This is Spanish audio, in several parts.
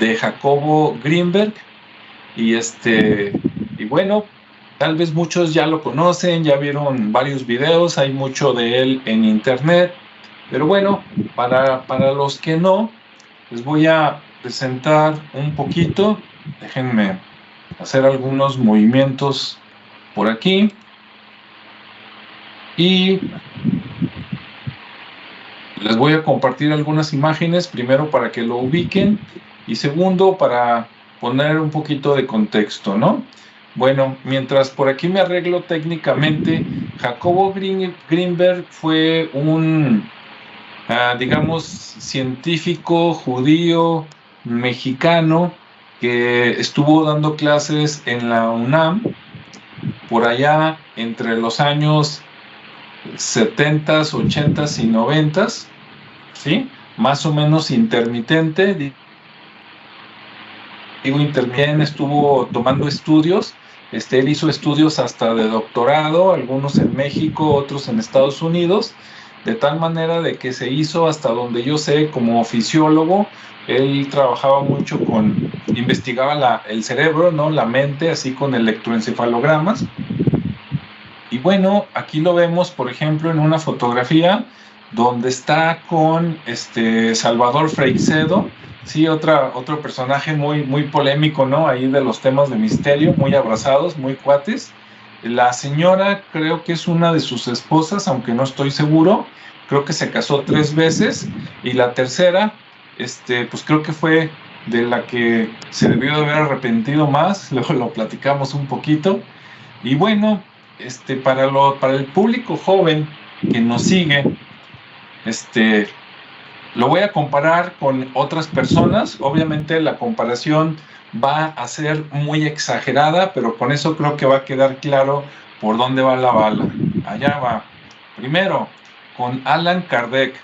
de Jacobo Greenberg. Y bueno, tal vez muchos ya lo conocen, ya vieron varios videos, hay mucho de él en internet, pero bueno, para los que no, les voy a presentar un poquito. Déjenme hacer algunos movimientos por aquí. Y les voy a compartir algunas imágenes, primero para que lo ubiquen y segundo para poner un poquito de contexto, ¿no? Bueno, mientras por aquí me arreglo técnicamente, Jacobo Greenberg fue un, digamos, científico judío mexicano que estuvo dando clases en la UNAM por allá entre los años 70s, 80s y 90s, ¿sí? Más o menos intermitente. También estuvo tomando estudios. Él hizo estudios hasta de doctorado, algunos en México, otros en Estados Unidos, de tal manera de que se hizo, hasta donde yo sé, como fisiólogo. Él trabajaba mucho investigaba el cerebro, ¿no? La mente, así con electroencefalogramas. Y bueno, aquí lo vemos, por ejemplo, en una fotografía donde está con Salvador Freixedo, sí, otro personaje muy polémico, ¿no? Ahí de los temas de misterio, muy abrazados, muy cuates. La señora creo que es una de sus esposas, aunque no estoy seguro. Creo que se casó 3 veces y la tercera, pues creo que fue de la que se debió de haber arrepentido más. Luego lo platicamos un poquito. Y bueno, para el público joven que nos sigue, lo voy a comparar con otras personas. Obviamente la comparación va a ser muy exagerada, pero con eso creo que va a quedar claro por dónde va la bala. Allá va. Primero, con Allan Kardec.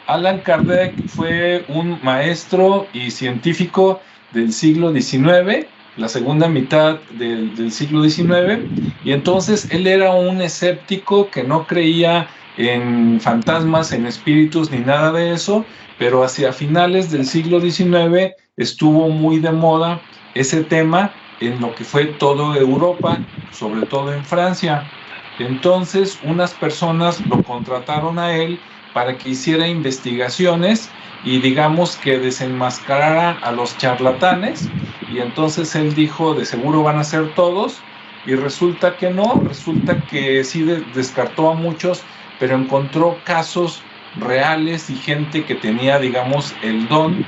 Allan Kardec fue un maestro y científico del siglo XIX, la segunda mitad del siglo XIX, y entonces él era un escéptico que no creía en fantasmas, en espíritus, ni nada de eso, pero hacia finales del siglo XIX estuvo muy de moda ese tema en lo que fue toda Europa, sobre todo en Francia. Entonces unas personas lo contrataron a él para que hiciera investigaciones y digamos que desenmascarara a los charlatanes, y entonces él dijo, de seguro van a ser todos, y resulta que no, resulta que sí descartó a muchos, pero encontró casos reales y gente que tenía, digamos, el don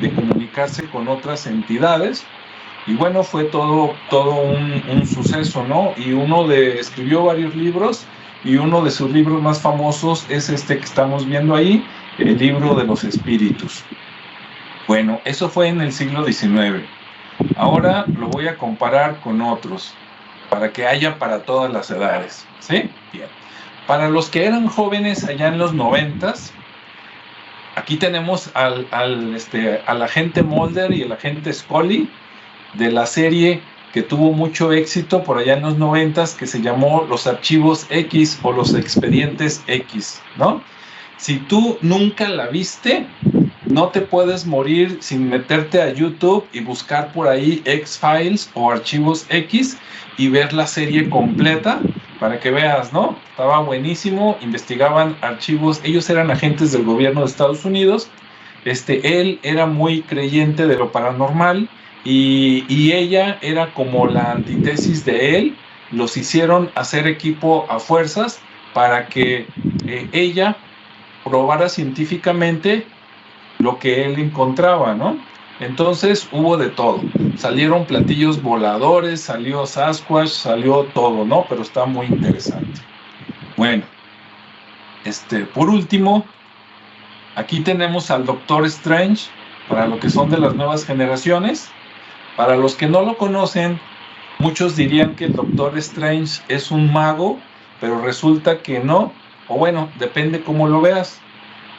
de comunicarse con otras entidades. Y bueno, fue todo un suceso, ¿no? Y escribió varios libros, y uno de sus libros más famosos es que estamos viendo ahí, el libro de los espíritus. Bueno, eso fue en el siglo XIX. Ahora lo voy a comparar con otros, para que haya para todas las edades, ¿sí? Bien. Para los que eran jóvenes allá en los 90s, aquí tenemos al agente Mulder y el agente Scully, de la serie que tuvo mucho éxito por allá en los 90s, que se llamó Los Archivos X o Los Expedientes X, ¿no? Si tú nunca la viste, no te puedes morir sin meterte a YouTube y buscar por ahí X-Files o Archivos X y ver la serie completa para que veas, ¿no? Estaba buenísimo, investigaban archivos, ellos eran agentes del gobierno de Estados Unidos. Él era muy creyente de lo paranormal, y ella era como la antítesis de él. Los hicieron hacer equipo a fuerzas para que ella probara científicamente lo que él encontraba, ¿no? Entonces hubo de todo. Salieron platillos voladores, salió Sasquatch, salió todo, ¿no? Pero está muy interesante. Bueno, por último, aquí tenemos al Doctor Strange, para lo que son de las nuevas generaciones. Para los que no lo conocen, muchos dirían que el Doctor Strange es un mago, pero resulta que no, o bueno, depende cómo lo veas.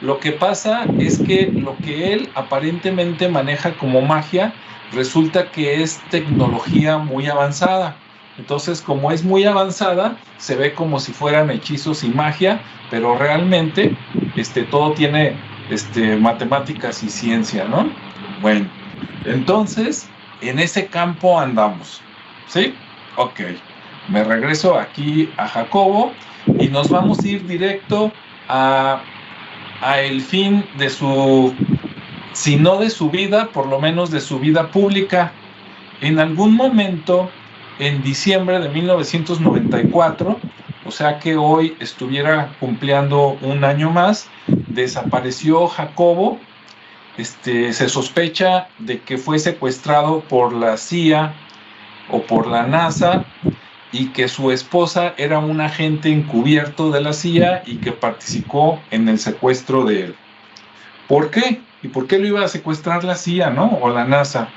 Lo que pasa es que lo que él aparentemente maneja como magia, resulta que es tecnología muy avanzada. Entonces, como es muy avanzada, se ve como si fueran hechizos y magia, pero realmente todo tiene matemáticas y ciencia, ¿no? Bueno, Entonces, en ese campo andamos, ¿sí? Ok, me regreso aquí a Jacobo y nos vamos a ir directo a el fin de su, si no de su vida, por lo menos de su vida pública. En algún momento, en diciembre de 1994, o sea que hoy estuviera cumpliendo un año más, desapareció Jacobo. Se sospecha de que fue secuestrado por la CIA o por la NASA y que su esposa era un agente encubierto de la CIA y que participó en el secuestro de él. ¿Por qué? ¿Y por qué lo iba a secuestrar la CIA, no? O la NASA.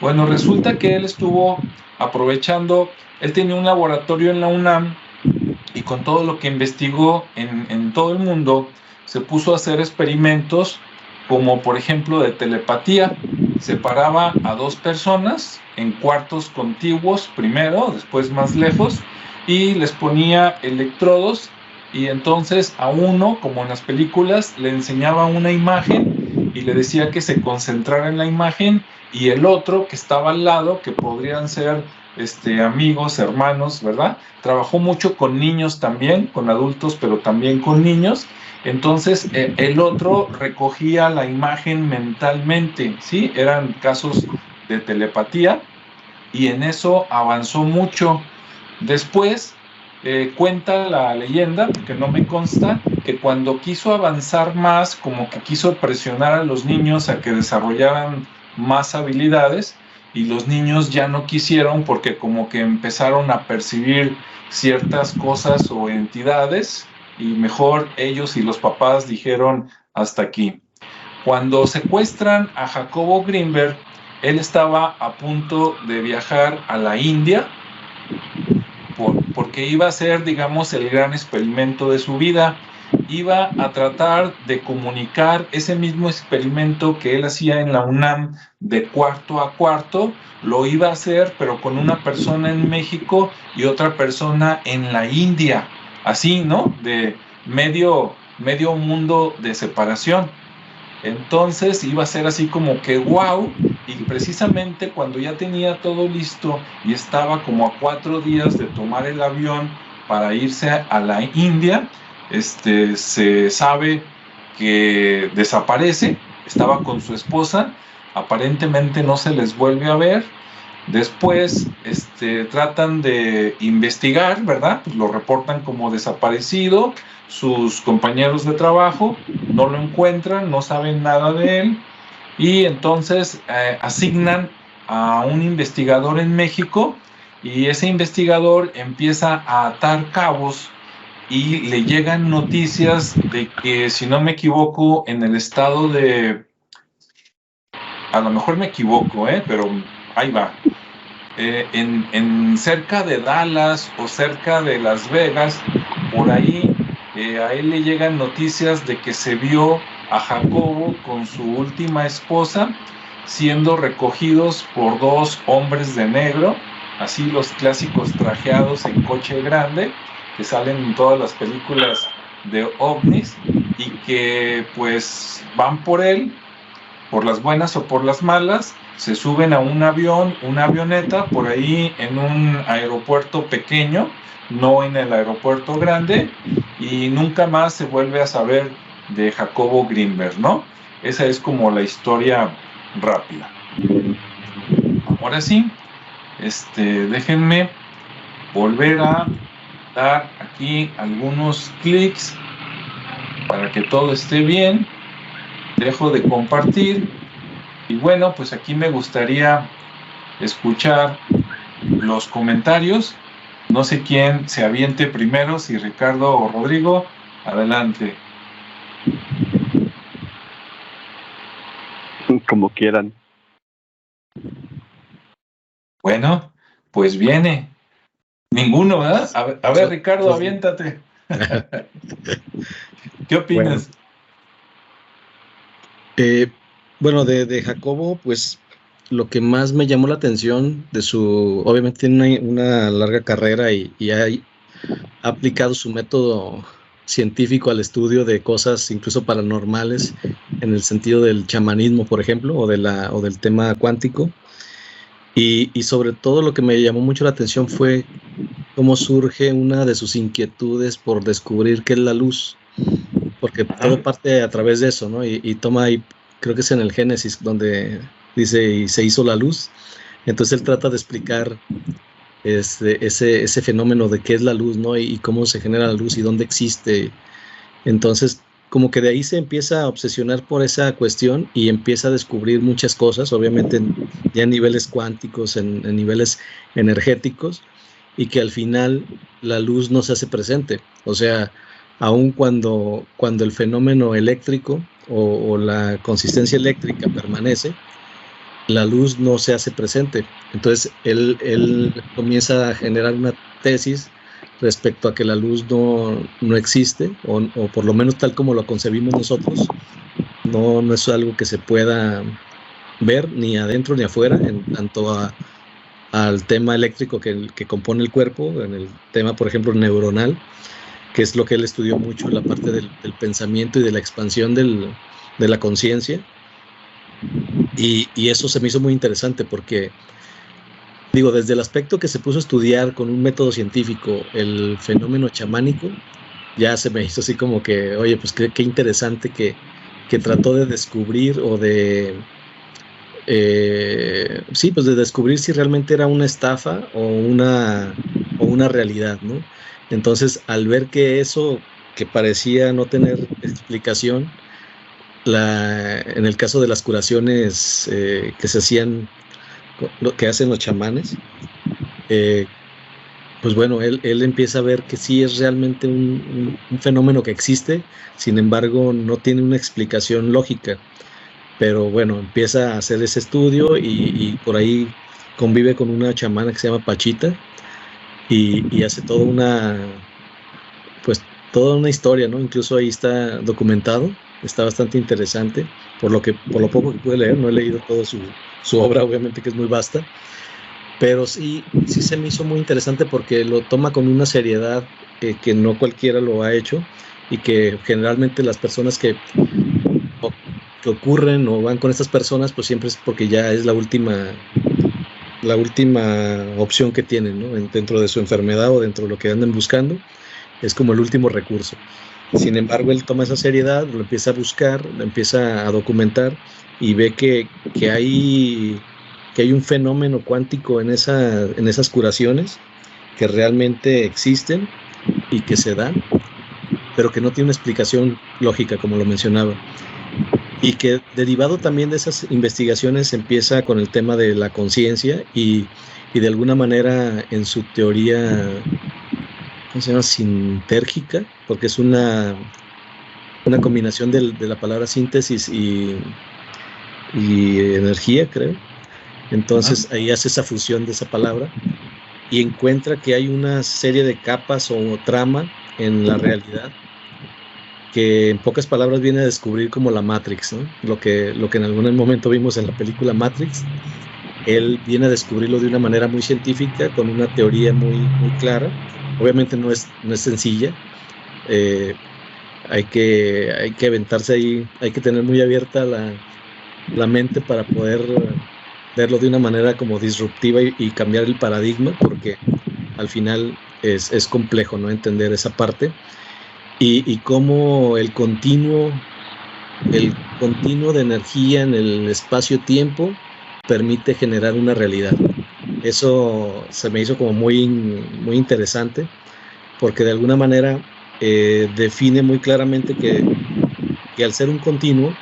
Bueno, resulta que él estuvo aprovechando, él tenía un laboratorio en la UNAM y con todo lo que investigó en todo el mundo, se puso a hacer experimentos como por ejemplo de telepatía. Separaba a dos personas en cuartos contiguos primero, después más lejos, y les ponía electrodos y entonces a uno, como en las películas, le enseñaba una imagen y le decía que se concentrara en la imagen, y el otro que estaba al lado, que podrían ser amigos, hermanos, ¿verdad? Trabajó mucho con niños también, con adultos, pero también con niños. Entonces, el otro recogía la imagen mentalmente, ¿sí? Eran casos de telepatía y en eso avanzó mucho. Después, cuenta la leyenda, porque no me consta, que cuando quiso avanzar más, como que quiso presionar a los niños a que desarrollaran más habilidades, y los niños ya no quisieron porque como que empezaron a percibir ciertas cosas o entidades, y mejor ellos y los papás dijeron hasta aquí. Cuando secuestran a Jacobo Greenberg, él estaba a punto de viajar a la India porque iba a ser, digamos, el gran experimento de su vida. Iba a tratar de comunicar ese mismo experimento que él hacía en la UNAM de cuarto a cuarto, lo iba a hacer, pero con una persona en México y otra persona en la India, así, ¿no? De medio mundo de separación. Entonces iba a ser así como que wow, y precisamente cuando ya tenía todo listo y estaba como a 4 días de tomar el avión para irse a la India, se sabe que desaparece. Estaba con su esposa, aparentemente no se les vuelve a ver. Después tratan de investigar, ¿verdad? Pues lo reportan como desaparecido. Sus compañeros de trabajo no lo encuentran, no saben nada de él, y entonces asignan a un investigador en México, y ese investigador empieza a atar cabos y le llegan noticias de que, si no me equivoco, en el estado de, a lo mejor me equivoco, pero ahí va, en cerca de Dallas o cerca de Las Vegas, por ahí, a él le llegan noticias de que se vio a Jacobo con su última esposa siendo recogidos por 2 hombres de negro, así los clásicos trajeados en coche grande que salen en todas las películas de ovnis, y que pues van por él, por las buenas o por las malas, se suben a un avión, una avioneta, por ahí en un aeropuerto pequeño, no en el aeropuerto grande, y nunca más se vuelve a saber de Jacobo Greenberg, ¿no? Esa es como la historia rápida. Ahora sí, déjenme volver a dar aquí algunos clics para que todo esté bien. Dejo de compartir y bueno, pues aquí me gustaría escuchar los comentarios. No sé quién se aviente primero, si Ricardo o Rodrigo. Adelante. Como quieran. Bueno, pues viene. Ninguno, ¿verdad? A ver, Ricardo, aviéntate. ¿Qué opinas? Bueno, de Jacobo, pues lo que más me llamó la atención de su, obviamente tiene una larga carrera y ha aplicado su método científico al estudio de cosas incluso paranormales, en el sentido del chamanismo, por ejemplo, o del tema cuántico. Y sobre todo lo que me llamó mucho la atención fue cómo surge una de sus inquietudes por descubrir qué es la luz, porque todo parte a través de eso, ¿no? Y toma ahí, creo que es en el Génesis, donde dice, y se hizo la luz. Entonces él trata de explicar ese fenómeno de qué es la luz, ¿no? Y cómo se genera la luz y dónde existe. Entonces, como que de ahí se empieza a obsesionar por esa cuestión y empieza a descubrir muchas cosas, obviamente ya en niveles cuánticos, en niveles energéticos, y que al final la luz no se hace presente. O sea, aun cuando el fenómeno eléctrico o la consistencia eléctrica permanece, la luz no se hace presente. Entonces él comienza a generar una tesis respecto a que la luz no existe, o por lo menos tal como lo concebimos nosotros, no es algo que se pueda ver ni adentro ni afuera, en tanto al tema eléctrico que compone el cuerpo, en el tema, por ejemplo, neuronal, que es lo que él estudió mucho, la parte del pensamiento y de la expansión de la conciencia. Y eso se me hizo muy interesante porque, digo, desde el aspecto que se puso a estudiar con un método científico el fenómeno chamánico, ya se me hizo así como que, oye, pues qué interesante que trató de descubrir o de, sí, pues de descubrir si realmente era una estafa o una realidad, ¿no? Entonces, al ver que eso que parecía no tener explicación, en el caso de las curaciones que se hacían, lo que hacen los chamanes, pues bueno, él empieza a ver que sí es realmente un fenómeno que existe, sin embargo no tiene una explicación lógica, pero bueno, empieza a hacer ese estudio y por ahí convive con una chamana que se llama Pachita y hace toda una historia, ¿no? Incluso ahí está documentado. Está bastante interesante, por lo poco que pude leer. No he leído toda su obra, obviamente, que es muy vasta, pero sí se me hizo muy interesante porque lo toma con una seriedad que no cualquiera lo ha hecho, y que generalmente las personas que ocurren o van con estas personas, pues siempre es porque ya es la última opción que tienen, ¿no? Dentro de su enfermedad o dentro de lo que andan buscando, es como el último recurso. Sin embargo, él toma esa seriedad, lo empieza a buscar, lo empieza a documentar y ve que hay un fenómeno cuántico en esas curaciones que realmente existen y que se dan, pero que no tiene una explicación lógica, como lo mencionaba. Y que derivado también de esas investigaciones empieza con el tema de la conciencia y de alguna manera en su teoría, ¿cómo se llama? Sintérgica, porque es una combinación de la palabra síntesis y energía, creo. Entonces ahí hace esa fusión de esa palabra y encuentra que hay una serie de capas o trama en la realidad que en pocas palabras viene a descubrir como la Matrix, ¿no? Lo que en algún momento vimos en la película Matrix. Él viene a descubrirlo de una manera muy científica, con una teoría muy, muy clara. Obviamente no es sencilla, hay que aventarse ahí, hay que tener muy abierta la mente para poder verlo de una manera como disruptiva y cambiar el paradigma, porque al final es complejo, ¿no? Entender esa parte y cómo el continuo de energía en el espacio-tiempo permite generar una realidad. Eso se me hizo como muy, muy interesante, porque de alguna manera define muy claramente que al ser un continuo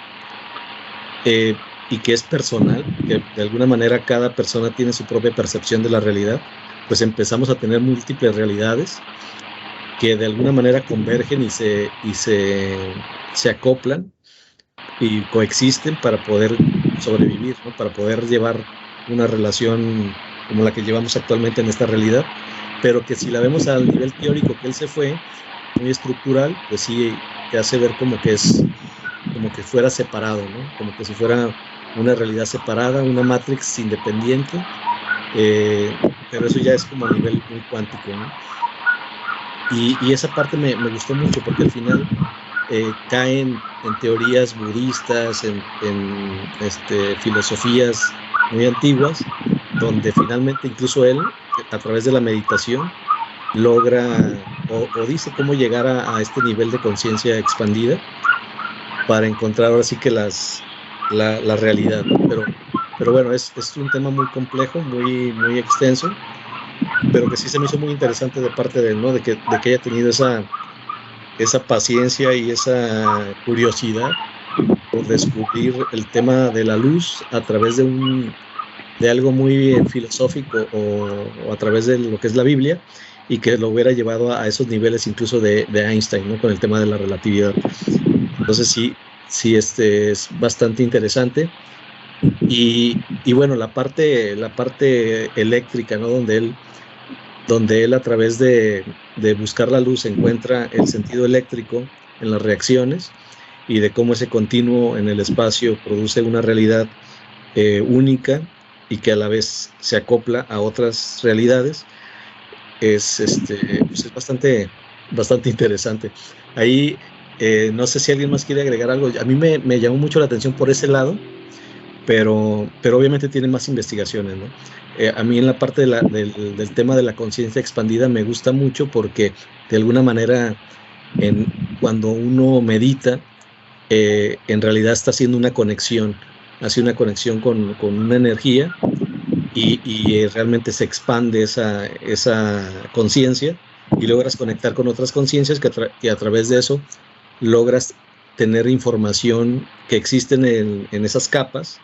y que es personal, que de alguna manera cada persona tiene su propia percepción de la realidad, pues empezamos a tener múltiples realidades que de alguna manera convergen y se acoplan y coexisten para poder sobrevivir, ¿no? Para poder llevar una relación como la que llevamos actualmente en esta realidad, pero que si la vemos al nivel teórico que él se fue, muy estructural, pues sí te hace ver como que es como que fuera separado, ¿no? Como que si fuera una realidad separada, una Matrix independiente, pero eso ya es como a nivel muy cuántico, ¿no? Y esa parte me gustó mucho porque al final cae teorías budistas, en filosofías muy antiguas, donde finalmente incluso él, a través de la meditación, logra o dice cómo llegar a este nivel de conciencia expandida para encontrar ahora sí que la realidad, ¿no? Pero bueno, es un tema muy complejo, muy extenso, pero que sí se me hizo muy interesante de parte de él, ¿no? De que haya tenido esa paciencia y esa curiosidad por descubrir el tema de la luz a través de algo muy filosófico o a través de lo que es la Biblia, y que lo hubiera llevado a esos niveles incluso de Einstein, ¿no? Con el tema de la relatividad. Entonces sí, es bastante interesante. Y bueno, la parte eléctrica, ¿no? Donde él a través de buscar la luz encuentra el sentido eléctrico en las reacciones, y de cómo ese continuo en el espacio produce una realidad única, y que a la vez se acopla a otras realidades, pues es bastante interesante. Ahí no sé si alguien más quiere agregar algo. A mí me llamó mucho la atención por ese lado, pero obviamente tiene más investigaciones, ¿no? A mí en la parte del tema de la conciencia expandida me gusta mucho, porque de alguna manera cuando uno medita, en realidad está haciendo una conexión, hace una conexión con una energía, y realmente se expande esa conciencia, y logras conectar con otras conciencias que a través de eso logras tener información que existen en esas capas,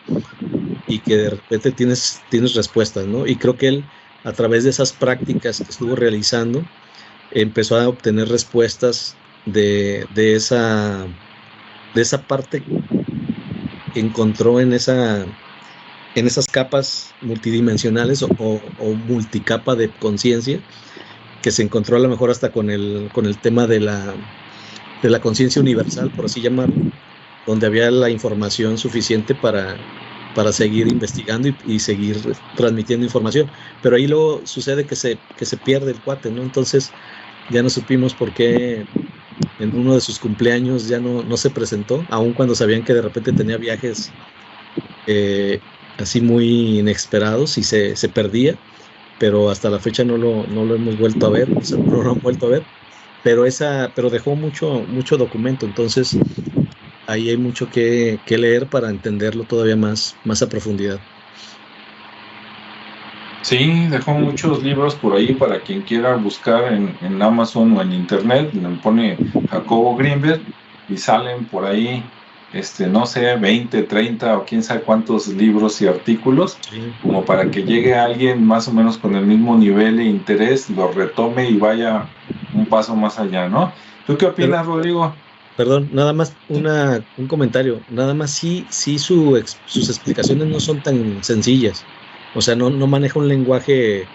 y que de repente tienes respuestas, ¿no? Y creo que él, a través de esas prácticas que estuvo realizando, empezó a obtener respuestas de esa parte que encontró en esas capas multidimensionales o multicapa de conciencia, que se encontró a lo mejor hasta con el tema de la conciencia universal, por así llamarlo, donde había la información suficiente para seguir investigando y seguir transmitiendo información. Pero ahí luego sucede que se pierde el cuate, ¿no? Entonces ya no supimos por qué en uno de sus cumpleaños ya no se presentó, aun cuando sabían que de repente tenía viajes así muy inesperados, y se perdía, pero hasta la fecha no lo hemos vuelto a ver, o sea, no lo han vuelto a ver, pero dejó mucho documento. Entonces ahí hay mucho que leer para entenderlo todavía más a profundidad. Sí, dejó muchos libros por ahí para quien quiera buscar en Amazon o en internet. Le pone Jacobo Greenberg y salen por ahí, no sé, 20, 30 o quién sabe cuántos libros y artículos, Sí. como para que llegue alguien más o menos con el mismo nivel e interés, lo retome y vaya un paso más allá, ¿no? ¿Tú qué opinas, Rodrigo? Perdón, nada más un comentario. Nada más sí sus explicaciones no son tan sencillas. O sea, no maneja un lenguaje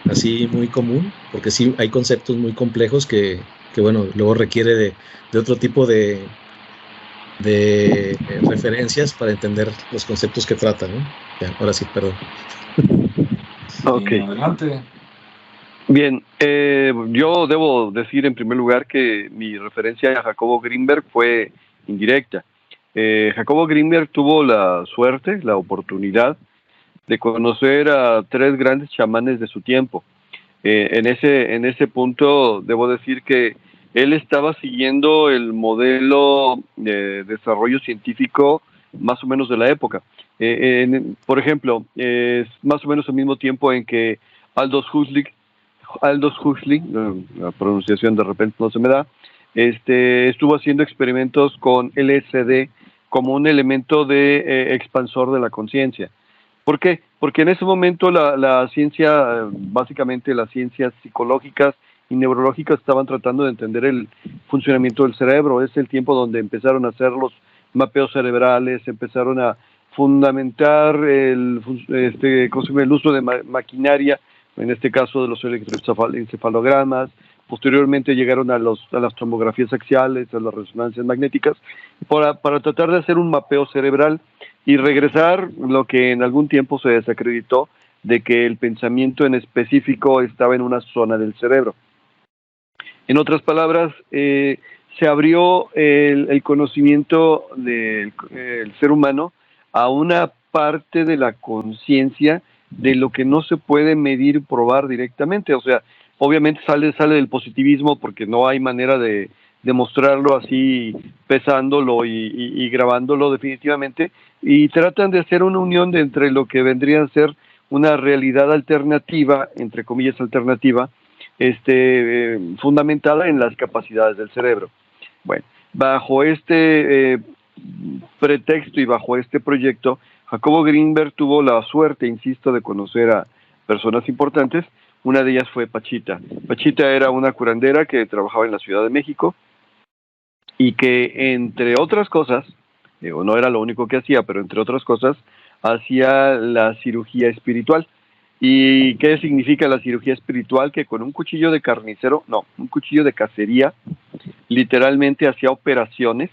así muy común, porque sí hay conceptos muy complejos que bueno, luego requiere de otro tipo de referencias para entender los conceptos que trata, ¿no? Ya, ahora sí, perdón. Ok. Adelante. Bien, yo debo decir en primer lugar que mi referencia a Jacobo Greenberg fue indirecta. Jacobo Greenberg tuvo la suerte, la oportunidad de conocer a 3 grandes chamanes de su tiempo. En ese punto debo decir que él estaba siguiendo el modelo de desarrollo científico más o menos de la época. Por ejemplo, es más o menos al mismo tiempo en que Aldous Huxley, la pronunciación de repente no se me da, estuvo haciendo experimentos con LSD como un elemento de expansor de la conciencia. ¿Por qué? Porque en ese momento la ciencia, básicamente las ciencias psicológicas y neurológicas, estaban tratando de entender el funcionamiento del cerebro. Es el tiempo donde empezaron a hacer los mapeos cerebrales, empezaron a fundamentar el uso de maquinaria, en este caso de los electroencefalogramas. Posteriormente llegaron a las tomografías axiales, a las resonancias magnéticas, para tratar de hacer un mapeo cerebral y regresar lo que en algún tiempo se desacreditó, de que el pensamiento en específico estaba en una zona del cerebro. En otras palabras, se abrió el conocimiento del el ser humano a una parte de la conciencia de lo que no se puede medir y probar directamente. O sea, obviamente sale del positivismo porque no hay manera de demostrarlo así pesándolo y grabándolo definitivamente, y tratan de hacer una unión entre lo que vendría a ser una realidad alternativa, entre comillas alternativa, fundamentada en las capacidades del cerebro. Bueno, bajo este pretexto y bajo este proyecto, Jacobo Grinberg tuvo la suerte, insisto, de conocer a personas importantes. Una de ellas fue Pachita. Pachita era una curandera que trabajaba en la Ciudad de México y que, entre otras cosas, no era lo único que hacía, pero entre otras cosas, hacía la cirugía espiritual. ¿Y qué significa la cirugía espiritual? Que con un cuchillo de carnicero, no, un cuchillo de cacería, literalmente hacía operaciones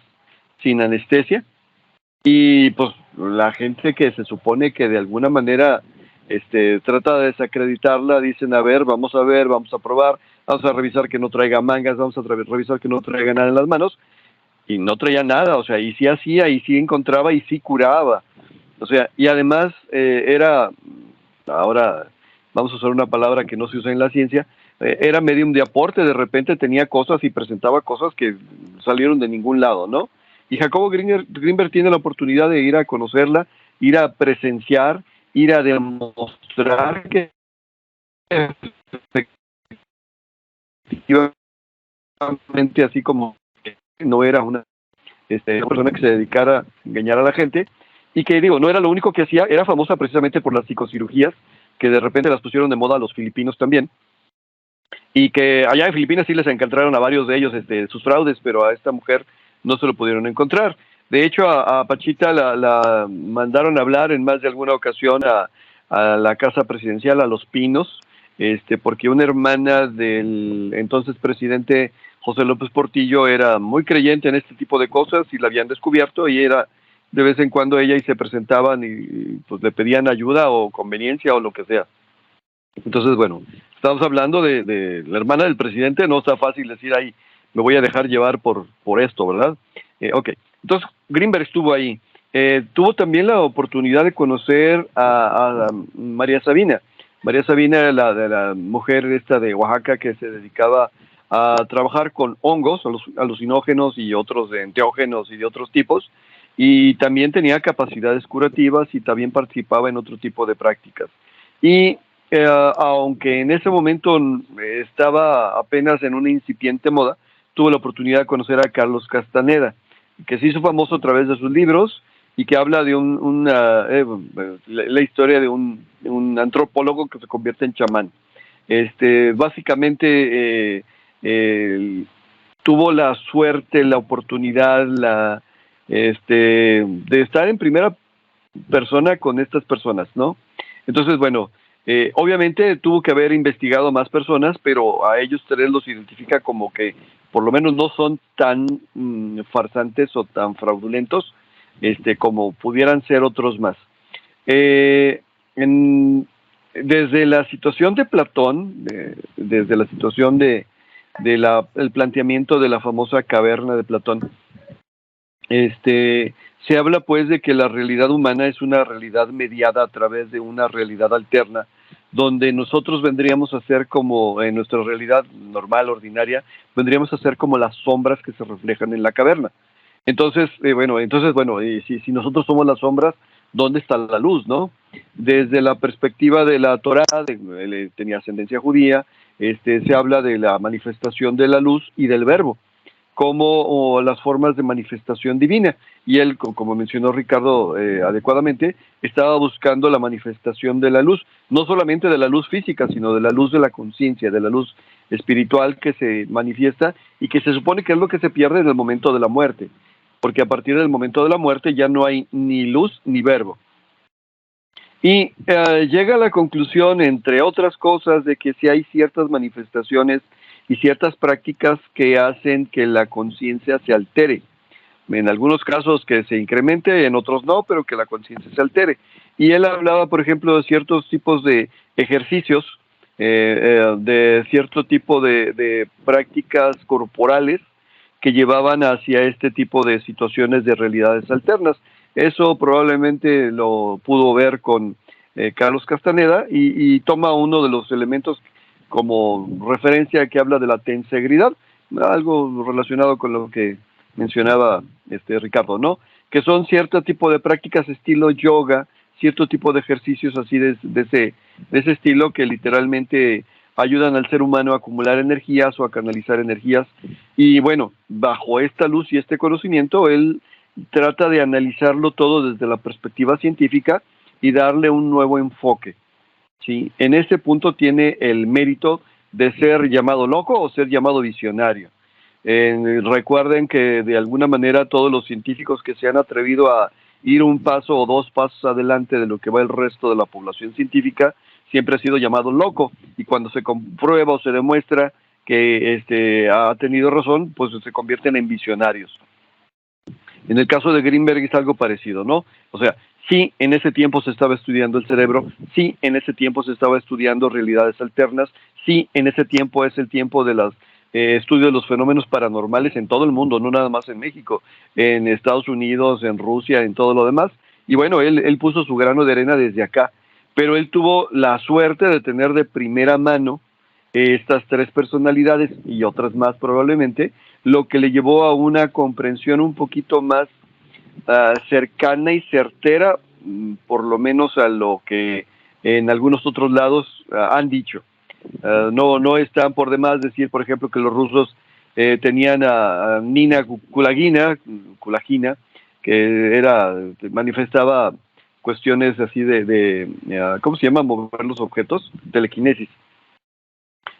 sin anestesia, y pues la gente que se supone que de alguna manera trata de desacreditarla, dicen, a ver, vamos a probar, vamos a revisar que no traiga mangas, vamos a revisar que no traiga nada en las manos, y no traía nada, o sea, y sí hacía, y sí encontraba, y sí curaba, o sea, y además era, ahora vamos a usar una palabra que no se usa en la ciencia, era medium de aporte, de repente tenía cosas y presentaba cosas que salieron de ningún lado, ¿no? Y Jacobo Grinberg tiene la oportunidad de ir a conocerla, ir a presenciar, ir a demostrar que efectivamente, así como no era una persona que se dedicara a engañar a la gente, y que, digo, no era lo único que hacía, era famosa precisamente por las psicocirugías, que de repente las pusieron de moda a los filipinos también, y que allá en Filipinas sí les encontraron a varios de ellos sus fraudes, pero a esta mujer no se lo pudieron encontrar. De hecho, a Pachita la mandaron a hablar en más de alguna ocasión a la casa presidencial, a Los Pinos, porque una hermana del entonces presidente José López Portillo era muy creyente en este tipo de cosas y la habían descubierto, y era de vez en cuando ella y se presentaban y pues le pedían ayuda o conveniencia o lo que sea. Entonces, bueno, estamos hablando de la hermana del presidente, no está fácil decir ahí, me voy a dejar llevar por esto, ¿verdad? Ok, entonces Grinberg estuvo ahí. Tuvo también la oportunidad de conocer a María Sabina. María Sabina era la mujer esta de Oaxaca que se dedicaba a trabajar con hongos, alucinógenos y otros enteógenos y de otros tipos, y también tenía capacidades curativas y también participaba en otro tipo de prácticas. Y aunque en ese momento estaba apenas en una incipiente moda, tuve la oportunidad de conocer a Carlos Castaneda, que se hizo famoso a través de sus libros y que habla de la historia de un antropólogo que se convierte en chamán. Básicamente tuvo la suerte, la oportunidad, de estar en primera persona con estas personas, ¿no? Entonces, bueno, obviamente tuvo que haber investigado más personas, pero a ellos tres los identifica como que por lo menos no son tan farsantes o tan fraudulentos como pudieran ser otros más. Desde la situación de Platón, desde la situación el planteamiento de la famosa caverna de Platón, se habla pues de que la realidad humana es una realidad mediada a través de una realidad alterna, donde nosotros vendríamos a ser como, en nuestra realidad normal, ordinaria, vendríamos a ser como las sombras que se reflejan en la caverna. Entonces, si nosotros somos las sombras, ¿dónde está la luz, no? Desde la perspectiva de la Torá, él tenía ascendencia judía, se habla de la manifestación de la luz y del verbo, como las formas de manifestación divina. Y él, como mencionó Ricardo adecuadamente, estaba buscando la manifestación de la luz, no solamente de la luz física, sino de la luz de la conciencia, de la luz espiritual que se manifiesta y que se supone que es lo que se pierde en el momento de la muerte, porque a partir del momento de la muerte ya no hay ni luz ni verbo. Y llega a la conclusión, entre otras cosas, de que si hay ciertas manifestaciones y ciertas prácticas que hacen que la conciencia se altere. En algunos casos que se incremente, en otros no, pero que la conciencia se altere. Y él hablaba, por ejemplo, de ciertos tipos de ejercicios, de cierto tipo de prácticas corporales que llevaban hacia este tipo de situaciones de realidades alternas. Eso probablemente lo pudo ver con Carlos Castaneda y toma uno de los elementos como referencia que habla de la tensegridad, algo relacionado con lo que mencionaba Ricardo, ¿no? Que son cierto tipo de prácticas estilo yoga, cierto tipo de ejercicios así de ese estilo que literalmente ayudan al ser humano a acumular energías o a canalizar energías. Y bueno, bajo esta luz y este conocimiento, él trata de analizarlo todo desde la perspectiva científica y darle un nuevo enfoque, ¿sí? En ese punto tiene el mérito de ser llamado loco o ser llamado visionario. Recuerden que de alguna manera todos los científicos que se han atrevido a ir un paso o dos pasos adelante de lo que va el resto de la población científica, siempre ha sido llamado loco, y cuando se comprueba o se demuestra que ha tenido razón, pues se convierten en visionarios. En el caso de Greenberg es algo parecido, ¿no? O sea, sí, en ese tiempo se estaba estudiando el cerebro, sí, en ese tiempo se estaba estudiando realidades alternas, sí, en ese tiempo es el tiempo de los estudios de los fenómenos paranormales en todo el mundo, no nada más en México, en Estados Unidos, en Rusia, en todo lo demás. Y bueno, él puso su grano de arena desde acá, pero él tuvo la suerte de tener de primera mano estas tres personalidades y otras más probablemente, lo que le llevó a una comprensión un poquito más cercana y certera, por lo menos a lo que en algunos otros lados han dicho. No están por demás decir, por ejemplo, que los rusos tenían a Nina Kulagina, que manifestaba cuestiones así de ¿cómo se llama? Mover los objetos, telequinesis.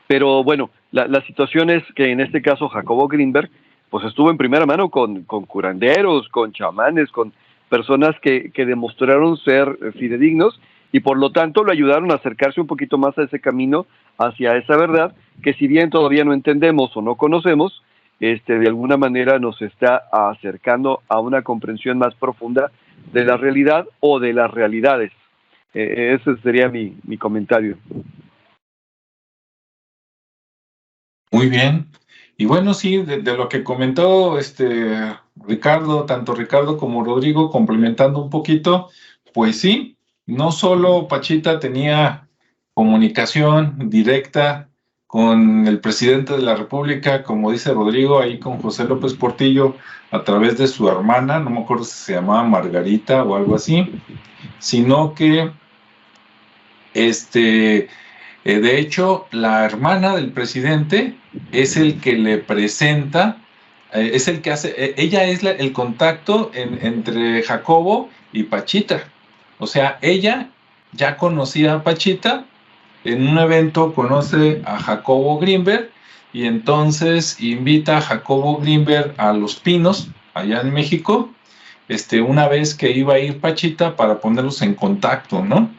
Pero bueno, la situación es que en este caso Jacobo Greenberg pues estuvo en primera mano con curanderos, con chamanes, con personas que demostraron ser fidedignos y por lo tanto lo ayudaron a acercarse un poquito más a ese camino, hacia esa verdad, que si bien todavía no entendemos o no conocemos, de alguna manera nos está acercando a una comprensión más profunda de la realidad o de las realidades. Ese sería mi comentario. Muy bien. Y bueno, sí, de lo que comentó Ricardo, tanto Ricardo como Rodrigo, complementando un poquito, pues sí, no solo Pachita tenía comunicación directa con el presidente de la República, como dice Rodrigo, ahí con José López Portillo, a través de su hermana, no me acuerdo si se llamaba Margarita o algo así, sino que de hecho, la hermana del presidente es el que le presenta, es el que hace, ella es el contacto entre Jacobo y Pachita. O sea, ella ya conocía a Pachita, en un evento conoce a Jacobo Greenberg y entonces invita a Jacobo Greenberg a Los Pinos, allá en México, una vez que iba a ir Pachita para ponerlos en contacto, ¿no?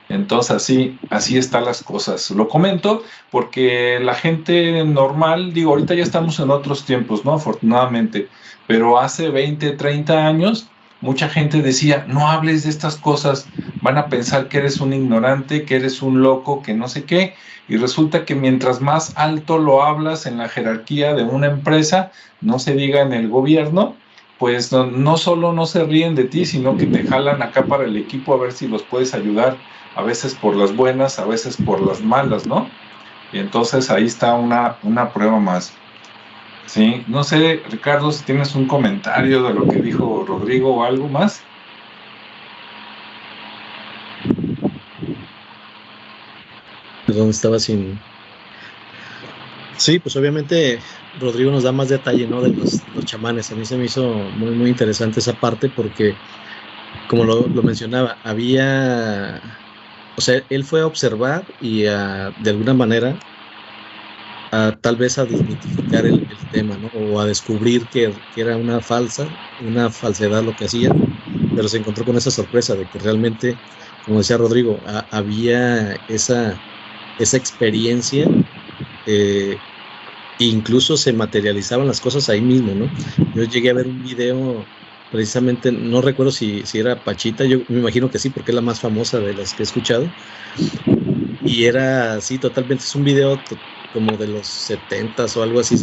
Entonces así están las cosas. Lo comento porque la gente normal, digo, ahorita ya estamos en otros tiempos, ¿no? Afortunadamente, pero hace 20, 30 años, mucha gente decía, no hables de estas cosas, van a pensar que eres un ignorante, que eres un loco, que no sé qué, y resulta que mientras más alto lo hablas en la jerarquía de una empresa, no se diga en el gobierno, pues no solo no se ríen de ti, sino que te jalan acá para el equipo a ver si los puedes ayudar, a veces por las buenas, a veces por las malas, ¿no? Y entonces ahí está una prueba más. Sí, no sé, Ricardo, si tienes un comentario de lo que dijo Rodrigo o algo más. ¿Dónde estaba sin...? Sí, pues obviamente Rodrigo nos da más detalle, ¿no? De los chamanes. A mí se me hizo muy, muy interesante esa parte porque, como lo mencionaba, había... O sea, él fue a observar y de alguna manera tal vez a desmitificar el tema, ¿no? O a descubrir que era una falsedad lo que hacían, pero se encontró con esa sorpresa de que realmente, como decía Rodrigo, había esa experiencia, incluso se materializaban las cosas ahí mismo, ¿no? Yo llegué a ver un video, precisamente, no recuerdo si era Pachita, yo me imagino que sí, porque es la más famosa de las que he escuchado, y era así, totalmente, es un video como de los 70s o algo así,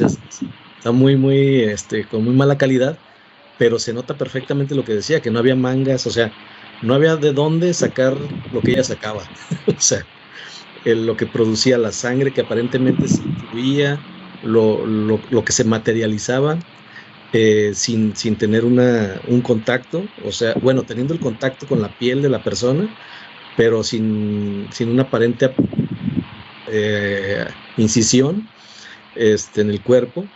está muy, muy, con muy mala calidad, pero se nota perfectamente lo que decía, que no había mangas, o sea, no había de dónde sacar lo que ella sacaba. O sea, lo que producía la sangre, que aparentemente se fluía, lo que se materializaba sin tener un contacto, o sea, bueno, teniendo el contacto con la piel de la persona, pero sin una aparente incisión en el cuerpo.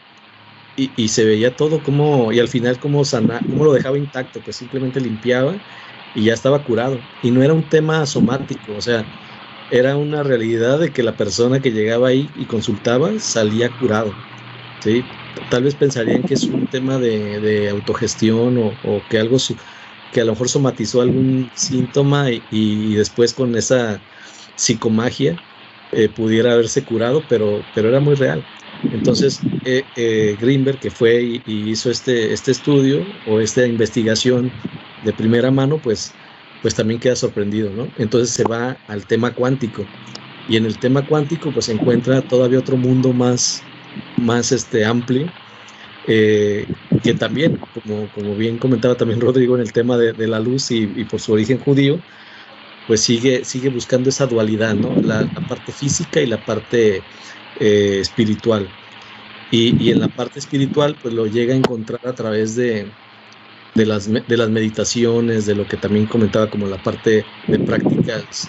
Y se veía todo como, y al final cómo lo dejaba intacto, pues simplemente limpiaba y ya estaba curado. Y no era un tema somático, o sea, era una realidad de que la persona que llegaba ahí y consultaba salía curado, ¿sí? Tal vez pensarían que es un tema de autogestión o que que a lo mejor somatizó algún síntoma y después con esa psicomagia pudiera haberse curado, pero era muy real. Entonces, Greenberg, que fue y hizo este estudio o esta investigación de primera mano, pues también queda sorprendido, ¿no? Entonces se va al tema cuántico, y en el tema cuántico pues se encuentra todavía otro mundo más amplio, que también, como bien comentaba también Rodrigo en el tema de la luz y por su origen judío, pues sigue buscando esa dualidad, ¿no? La parte física y la parte espiritual. Y en la parte espiritual, pues lo llega a encontrar a través de las meditaciones, de lo que también comentaba como la parte de prácticas,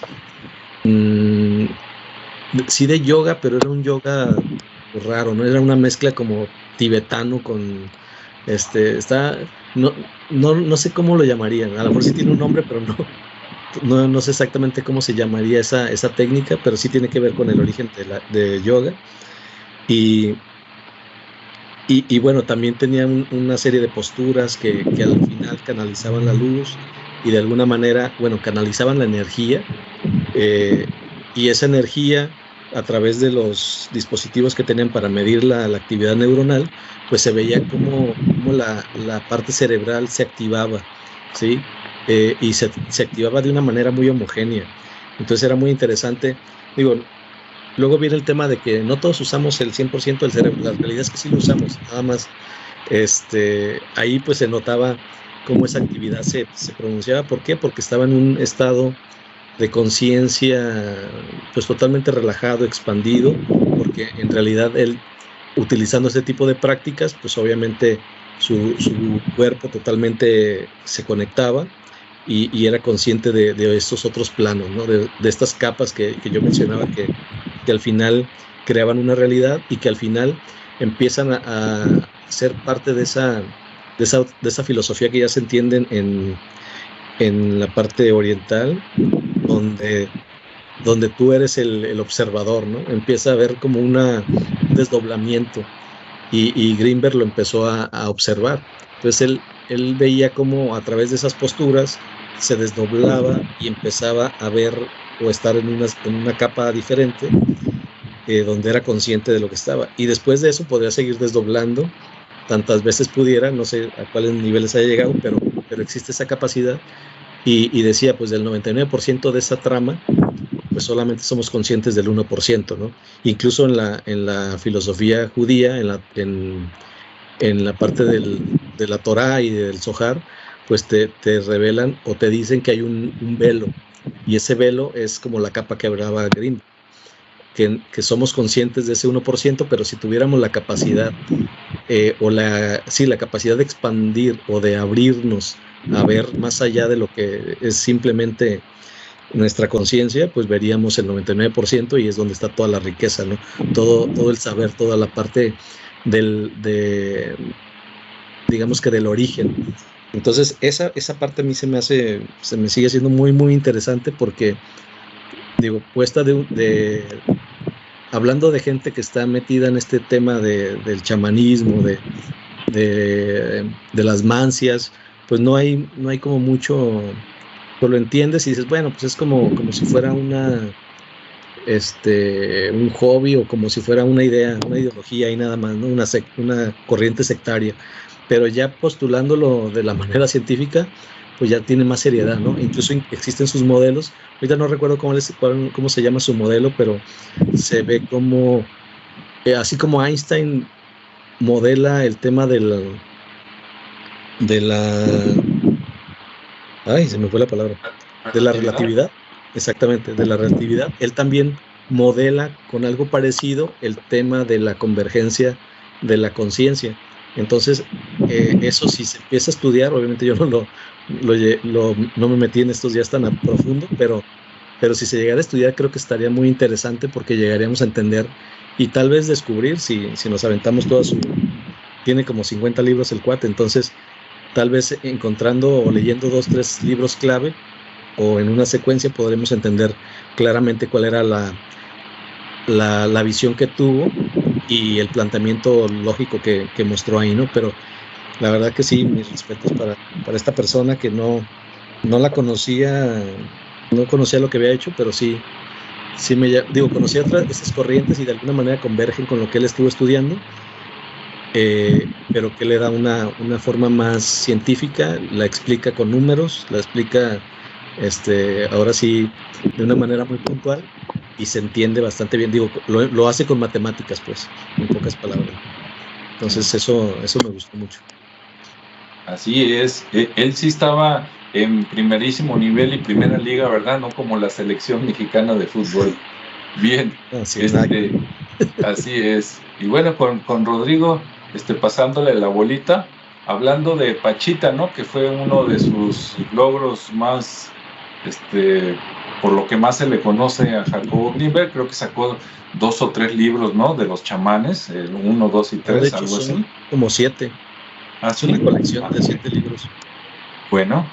sí de yoga, pero era un yoga raro, ¿no? Era una mezcla como tibetano con, no sé cómo lo llamarían, a lo mejor sí tiene un nombre, pero no sé exactamente cómo se llamaría esa técnica, pero sí tiene que ver con el origen de yoga. Y bueno, también tenían una serie de posturas que al final canalizaban la luz y de alguna manera, bueno, canalizaban la energía, y esa energía a través de los dispositivos que tenían para medir la actividad neuronal, pues se veía como la parte cerebral se activaba, ¿sí? Y se activaba de una manera muy homogénea. Entonces era muy interesante. Digo, luego viene el tema de que no todos usamos el 100% del cerebro. La realidad es que sí lo usamos, nada más ahí pues se notaba cómo esa actividad se pronunciaba. ¿Por qué? Porque estaba en un estado de conciencia pues totalmente relajado, expandido, porque en realidad él, utilizando este tipo de prácticas, pues obviamente su cuerpo totalmente se conectaba y era consciente de estos otros planos, ¿no? De estas capas que yo mencionaba, que al final creaban una realidad y que al final empiezan a ser parte de esa filosofía que ya se entiende en la parte oriental, donde tú eres el observador, ¿no? Empieza a haber como un desdoblamiento, y Greenberg lo empezó a observar. Entonces él veía cómo a través de esas posturas se desdoblaba y empezaba a ver o estar en una capa diferente, donde era consciente de lo que estaba. Y después de eso podría seguir desdoblando tantas veces pudiera, no sé a cuáles niveles haya llegado, pero existe esa capacidad. Y decía, pues del 99% de esa trama, pues solamente somos conscientes del 1%, ¿no? Incluso en la filosofía judía, en la parte de la Torá y del Zohar, pues te revelan o te dicen que hay un velo, y ese velo es como la capa que hablaba Green, que somos conscientes de ese 1%, pero si tuviéramos la capacidad, la capacidad de expandir o de abrirnos a ver más allá de lo que es simplemente nuestra conciencia, pues veríamos el 99%, y es donde está toda la riqueza, ¿no? Todo el saber, toda la parte digamos que del origen. Entonces esa parte a mí se me sigue siendo muy, muy interesante, porque digo, puesta hablando de gente que está metida en este tema del chamanismo, de las mancias, pues no hay como mucho, pues lo entiendes y dices, bueno, pues es como si fuera un hobby, o como si fuera una idea, una ideología y nada más, ¿no? Una corriente sectaria. Pero ya postulándolo de la manera científica, pues ya tiene más seriedad, ¿no? Incluso existen sus modelos. Ahorita no recuerdo cómo se llama su modelo, pero se ve como, así como Einstein modela el tema de la, ay, se me fue la palabra, de la relatividad, exactamente, de la relatividad. Él también modela con algo parecido el tema de la convergencia de la conciencia. Entonces, eso si se empieza a estudiar, obviamente yo no me metí en estos días tan a profundo, pero si se llegara a estudiar creo que estaría muy interesante porque llegaríamos a entender y tal vez descubrir, si nos aventamos tiene como 50 libros el cuate, entonces tal vez encontrando o leyendo 2, 3 libros clave o en una secuencia podremos entender claramente cuál era la visión que tuvo y el planteamiento lógico que mostró ahí, ¿no? Pero la verdad que sí, mis respetos para esta persona que no la conocía, no conocía lo que había hecho, pero sí conocía esas corrientes y de alguna manera convergen con lo que él estuvo estudiando, pero que le da una forma más científica, la explica con números, la explica ahora sí de una manera muy puntual y se entiende bastante bien. Lo hace con matemáticas, pues, en pocas palabras. Entonces eso me gustó mucho. Así es, él sí estaba en primerísimo nivel y primera liga, ¿verdad? No como la selección mexicana de fútbol. Bien, así es. Y bueno, con Rodrigo, pasándole la bolita, hablando de Pachita, ¿no? Que fue uno de sus logros más, por lo que más se le conoce a Jacobo Greenberg. Creo que sacó 2 o 3 libros, ¿no? De los chamanes, 1, 2 y 3, de hecho, algo así. Como 7. Es una colección de 7 libros. Bueno,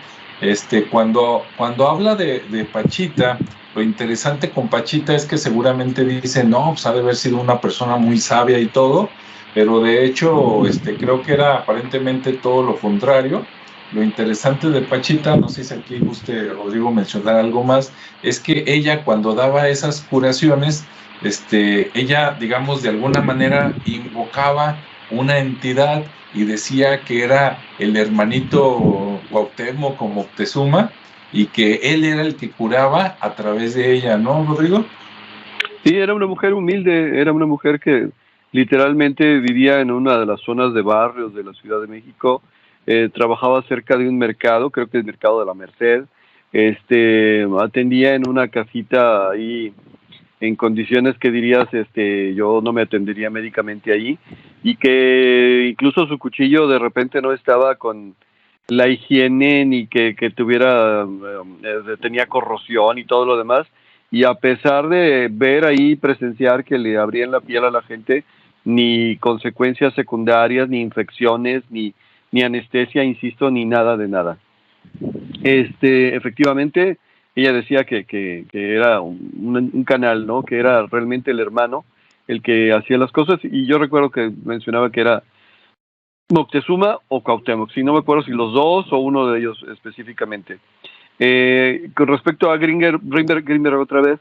cuando habla de Pachita, lo interesante con Pachita es que seguramente dice, no, pues ha de haber sido una persona muy sabia y todo, pero de hecho creo que era aparentemente todo lo contrario. Lo interesante de Pachita, no sé si aquí guste Rodrigo mencionar algo más, es que ella cuando daba esas curaciones, ella, digamos, de alguna manera invocaba una entidad y decía que era el hermanito Cuauhtémoc o Moctezuma y que él era el que curaba a través de ella, ¿no, Rodrigo? Sí, era una mujer humilde, era una mujer que literalmente vivía en una de las zonas de barrios de la Ciudad de México, trabajaba cerca de un mercado, creo que el mercado de la Merced, atendía en una casita ahí en condiciones que dirías, yo no me atendería médicamente ahí, y que incluso su cuchillo de repente no estaba con la higiene ni que tuviera, tenía corrosión y todo lo demás, y a pesar de ver ahí, presenciar que le abrían la piel a la gente, ni consecuencias secundarias, ni infecciones, ni anestesia, insisto, ni nada de nada. Efectivamente, ella decía que era un canal, ¿no? Que era realmente el hermano el que hacía las cosas, y yo recuerdo que mencionaba que era Moctezuma o Cuauhtémoc, si no me acuerdo si los dos o uno de ellos específicamente. Con respecto a Greenberg otra vez,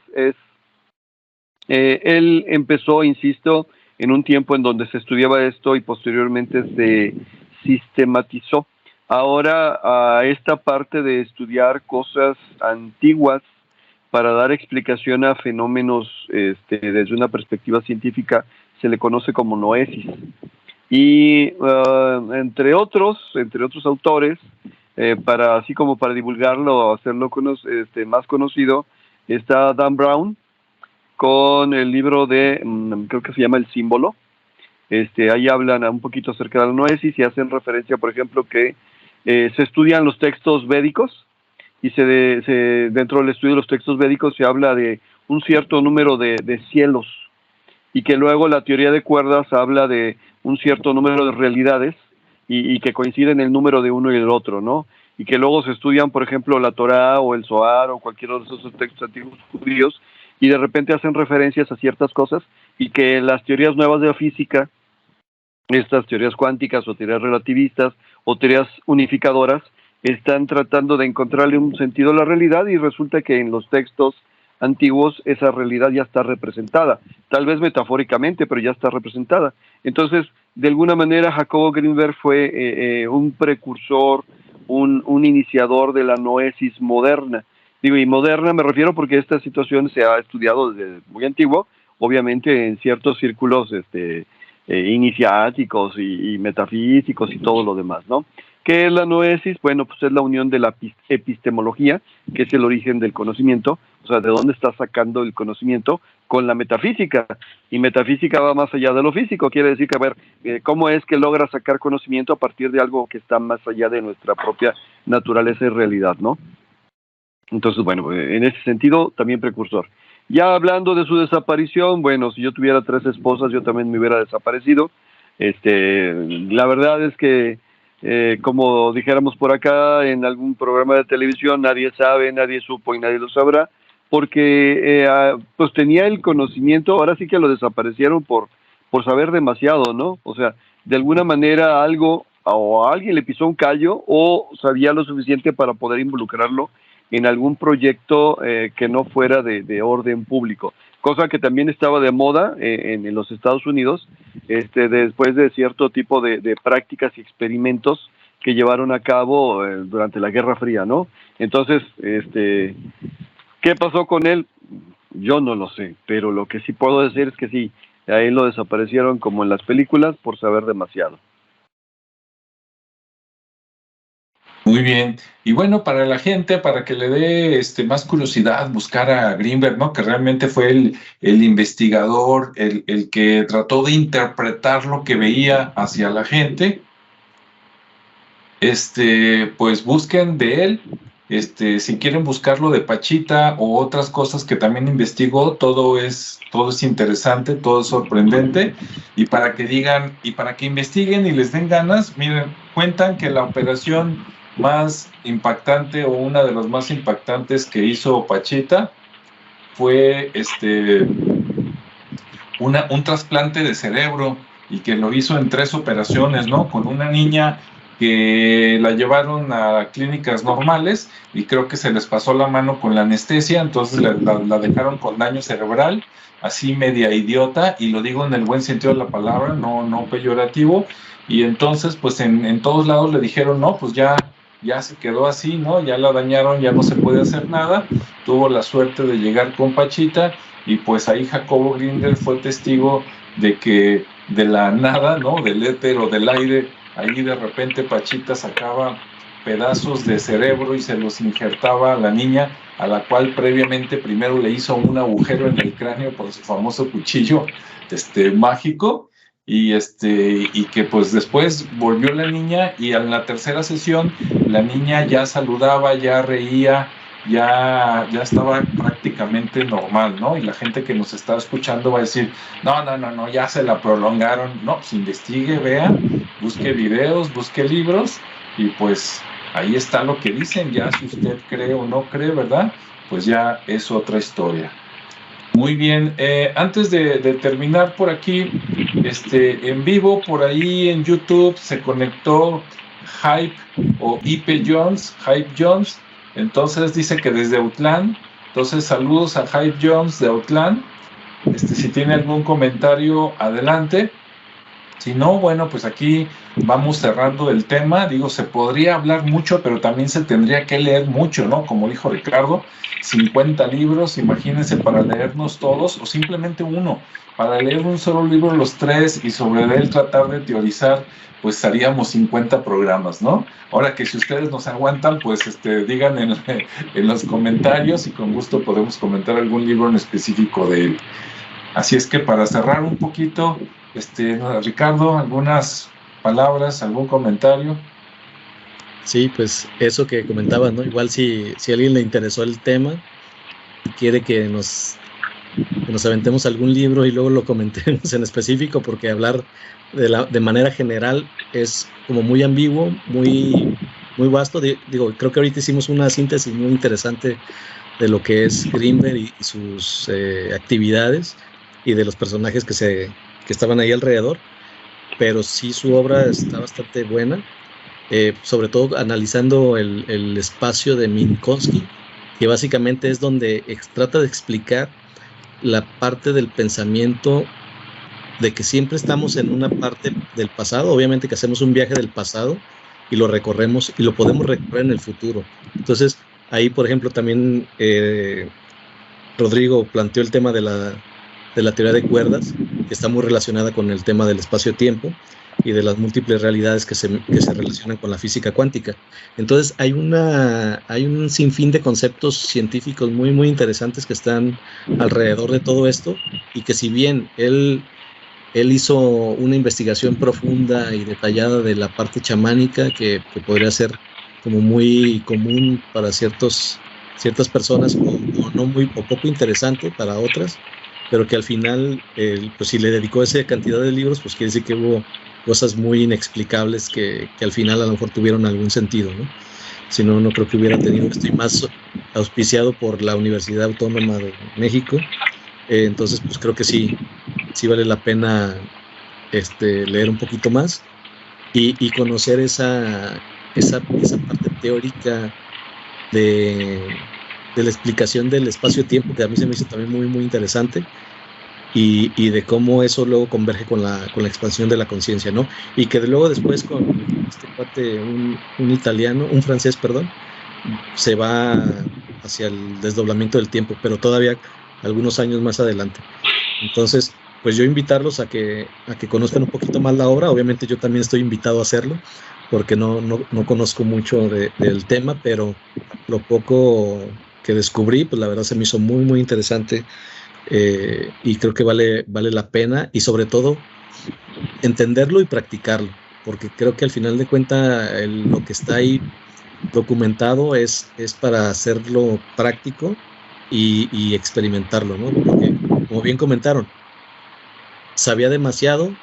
él empezó, insisto, en un tiempo en donde se estudiaba esto y posteriormente se sistematizó. Ahora, a esta parte de estudiar cosas antiguas para dar explicación a fenómenos desde una perspectiva científica se le conoce como noesis. Y entre otros autores, así como para divulgarlo, hacerlo más conocido, está Dan Brown con el libro de, creo que se llama El Símbolo. Ahí hablan un poquito acerca de la noesis y hacen referencia, por ejemplo, que se estudian los textos védicos y dentro del estudio de los textos védicos se habla de un cierto número de cielos y que luego la teoría de cuerdas habla de un cierto número de realidades y que coinciden el número de uno y el otro, ¿no? Y que luego se estudian, por ejemplo, la Torá o el Zohar o cualquiera de esos textos antiguos judíos y de repente hacen referencias a ciertas cosas y que las teorías nuevas de la física, estas teorías cuánticas o teorías relativistas o teorías unificadoras, están tratando de encontrarle un sentido a la realidad y resulta que en los textos antiguos esa realidad ya está representada, tal vez metafóricamente, pero ya está representada. Entonces, de alguna manera, Jacobo Greenberg fue un precursor, un iniciador de la noesis moderna. Digo, y moderna me refiero porque esta situación se ha estudiado desde muy antiguo, obviamente en ciertos círculos iniciáticos y metafísicos y todo lo demás, ¿no? ¿Qué es la noesis? Bueno, pues es la unión de la epistemología, que es el origen del conocimiento, o sea, de dónde está sacando el conocimiento, con la metafísica. Y metafísica va más allá de lo físico, quiere decir que, a ver, ¿cómo es que logra sacar conocimiento a partir de algo que está más allá de nuestra propia naturaleza y realidad, ¿no? Entonces, bueno, en ese sentido, también precursor. Ya hablando de su desaparición, bueno, si yo tuviera 3 esposas, yo también me hubiera desaparecido. La verdad es que, como dijéramos por acá, en algún programa de televisión, nadie sabe, nadie supo y nadie lo sabrá, porque pues tenía el conocimiento, ahora sí que lo desaparecieron por saber demasiado, ¿no? O sea, de alguna manera algo, o a alguien le pisó un callo, o sabía lo suficiente para poder involucrarlo en algún proyecto que no fuera de orden público, cosa que también estaba de moda en los Estados Unidos, después de cierto tipo de prácticas y experimentos que llevaron a cabo durante la Guerra Fría, ¿no? Entonces, ¿qué pasó con él? Yo no lo sé, pero lo que sí puedo decir es que sí, a él lo desaparecieron como en las películas por saber demasiado. Muy bien. Y bueno, para la gente, para que le dé más curiosidad buscar a Greenberg, ¿no? Que realmente fue el investigador, el que trató de interpretar lo que veía hacia la gente, pues busquen de él. Si quieren buscarlo de Pachita o otras cosas que también investigó, todo es interesante, todo es sorprendente, y para que digan, y para que investiguen y les den ganas, miren, cuentan que la operación más impactante o una de las más impactantes que hizo Pachita fue un trasplante de cerebro, y que lo hizo en 3 operaciones, ¿no? Con una niña que la llevaron a clínicas normales y creo que se les pasó la mano con la anestesia, entonces la dejaron con daño cerebral, así media idiota, y lo digo en el buen sentido de la palabra, no peyorativo, y entonces pues en todos lados le dijeron, no, pues ya se quedó así, ¿no? Ya la dañaron, ya no se puede hacer nada. Tuvo la suerte de llegar con Pachita, y pues ahí Jacobo Greenberg fue testigo de que de la nada, ¿no? Del éter o del aire, ahí de repente Pachita sacaba pedazos de cerebro y se los injertaba a la niña, a la cual previamente primero le hizo un agujero en el cráneo con su famoso cuchillo mágico, y que pues después volvió la niña, y en la tercera sesión la niña ya saludaba, ya reía, ya estaba prácticamente normal, ¿no? Y la gente que nos está escuchando va a decir, no, ya se la prolongaron. No, pues investigue, vea, busque videos, busque libros, y pues ahí está lo que dicen. Ya si usted cree o no cree, ¿verdad? Pues ya es otra historia. Muy bien, antes de terminar por aquí, en vivo, por ahí en YouTube se conectó Hype o Hype Jones, entonces dice que desde Autlán. Entonces saludos a Hype Jones de Autlán. Si tiene algún comentario, adelante. Si no, bueno, pues aquí vamos cerrando el tema. Digo, se podría hablar mucho, pero también se tendría que leer mucho, ¿no? Como dijo Ricardo, 50 libros, imagínense, para leernos todos, o simplemente uno, para leer un solo libro, los 3, y sobre él tratar de teorizar, pues haríamos 50 programas, ¿no? Ahora que si ustedes nos aguantan, pues digan en los comentarios, y con gusto podemos comentar algún libro en específico de él. Así es que para cerrar un poquito, Ricardo, algunas palabras, algún comentario. Sí, pues eso que comentabas, ¿no? Igual si a alguien le interesó el tema y quiere que nos aventemos algún libro y luego lo comentemos en específico, porque hablar de manera general es como muy ambiguo, muy vasto. Digo, creo que ahorita hicimos una síntesis muy interesante de lo que es Greenberg y sus actividades, y de los personajes que estaban ahí alrededor, pero sí su obra está bastante buena, sobre todo analizando el espacio de Minkowski, que básicamente es donde trata de explicar la parte del pensamiento, de que siempre estamos en una parte del pasado, obviamente que hacemos un viaje del pasado y lo recorremos y lo podemos recorrer en el futuro. Entonces ahí, por ejemplo, también Rodrigo planteó el tema de la teoría de cuerdas, que está muy relacionada con el tema del espacio-tiempo y de las múltiples realidades que se relacionan con la física cuántica. Entonces hay un sinfín de conceptos científicos muy, muy interesantes que están alrededor de todo esto, y que si bien él hizo una investigación profunda y detallada de la parte chamánica, que podría ser como muy común para ciertas personas, o no muy, o poco interesante para otras, pero que al final, pues si le dedicó esa cantidad de libros, pues quiere decir que hubo cosas muy inexplicables que al final a lo mejor tuvieron algún sentido, ¿no? Si no, no creo que hubiera tenido. Estoy más auspiciado por la Universidad Autónoma de México, entonces pues creo que sí vale la pena leer un poquito más y conocer esa parte teórica de la explicación del espacio-tiempo, que a mí se me hizo también muy, muy interesante, y de cómo eso luego converge con la expansión de la conciencia, ¿no? Y que luego después con este cuate, un francés, perdón, se va hacia el desdoblamiento del tiempo, pero todavía algunos años más adelante. Entonces, pues yo invitarlos a que conozcan un poquito más la obra. Obviamente yo también estoy invitado a hacerlo, porque no conozco mucho del tema, pero lo poco que descubrí, pues la verdad se me hizo muy, muy interesante, y creo que vale la pena, y sobre todo entenderlo y practicarlo, porque creo que al final de cuentas lo que está ahí documentado es para hacerlo práctico y experimentarlo, ¿no? Porque, como bien comentaron, sabía demasiado,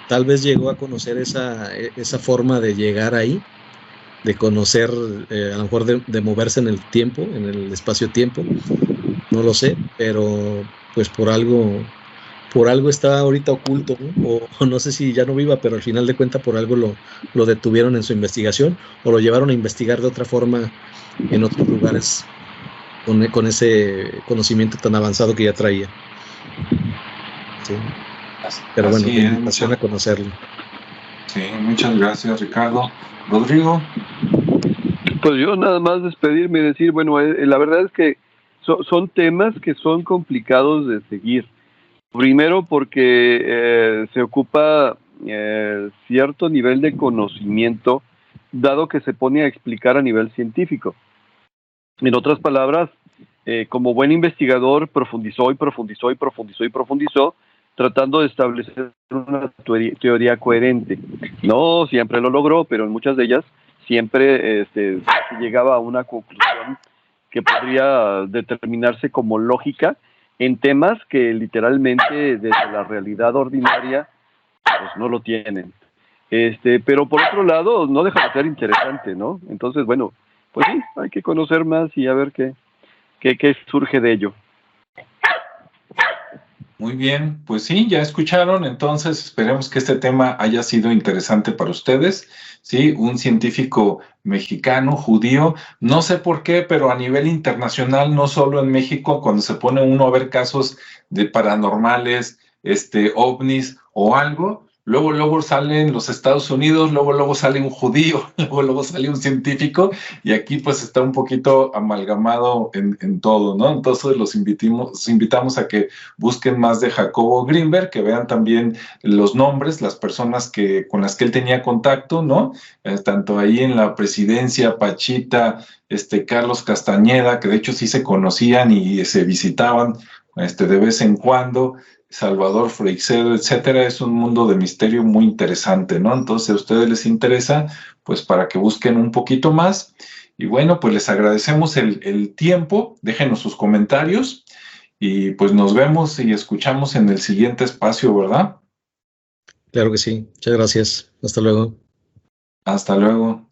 tal vez llegó a conocer esa forma de llegar ahí, de conocer, a lo mejor de moverse en el tiempo, en el espacio-tiempo, no lo sé, pero pues por algo está ahorita oculto, ¿no? O no sé si ya no viva, pero al final de cuentas por algo lo detuvieron en su investigación, o lo llevaron a investigar de otra forma en otros lugares con ese conocimiento tan avanzado que ya traía. Sí. Pero bueno, me apasiona conocerlo. Sí, muchas gracias, Ricardo. Rodrigo. Pues yo nada más despedirme y decir, bueno, la verdad es que son temas que son complicados de seguir. Primero porque se ocupa cierto nivel de conocimiento, dado que se pone a explicar a nivel científico. En otras palabras, como buen investigador, profundizó, tratando de establecer una teoría coherente. No siempre lo logró, pero en muchas de ellas siempre se llegaba a una conclusión que podría determinarse como lógica en temas que literalmente desde la realidad ordinaria pues no lo tienen. Pero por otro lado no deja de ser interesante, ¿no? Entonces, bueno, pues sí, hay que conocer más y a ver qué surge de ello. Muy bien, pues sí, ya escucharon, entonces esperemos que este tema haya sido interesante para ustedes. Sí, un científico mexicano, judío, no sé por qué, pero a nivel internacional, no solo en México, cuando se pone uno a ver casos de paranormales, ovnis o algo, luego salen los Estados Unidos, luego sale un judío, luego sale un científico, y aquí pues está un poquito amalgamado en todo, ¿no? Entonces los invitamos a que busquen más de Jacobo Greenberg, que vean también los nombres, las personas con las que él tenía contacto, ¿no? Tanto ahí en la presidencia, Pachita, Carlos Castañeda, que de hecho sí se conocían y se visitaban de vez en cuando, Salvador Freixedo, etcétera. Es un mundo de misterio muy interesante, ¿no? Entonces, si a ustedes les interesa, pues para que busquen un poquito más. Y bueno, pues les agradecemos el tiempo, déjenos sus comentarios y pues nos vemos y escuchamos en el siguiente espacio, ¿verdad? Claro que sí. Muchas gracias. Hasta luego. Hasta luego.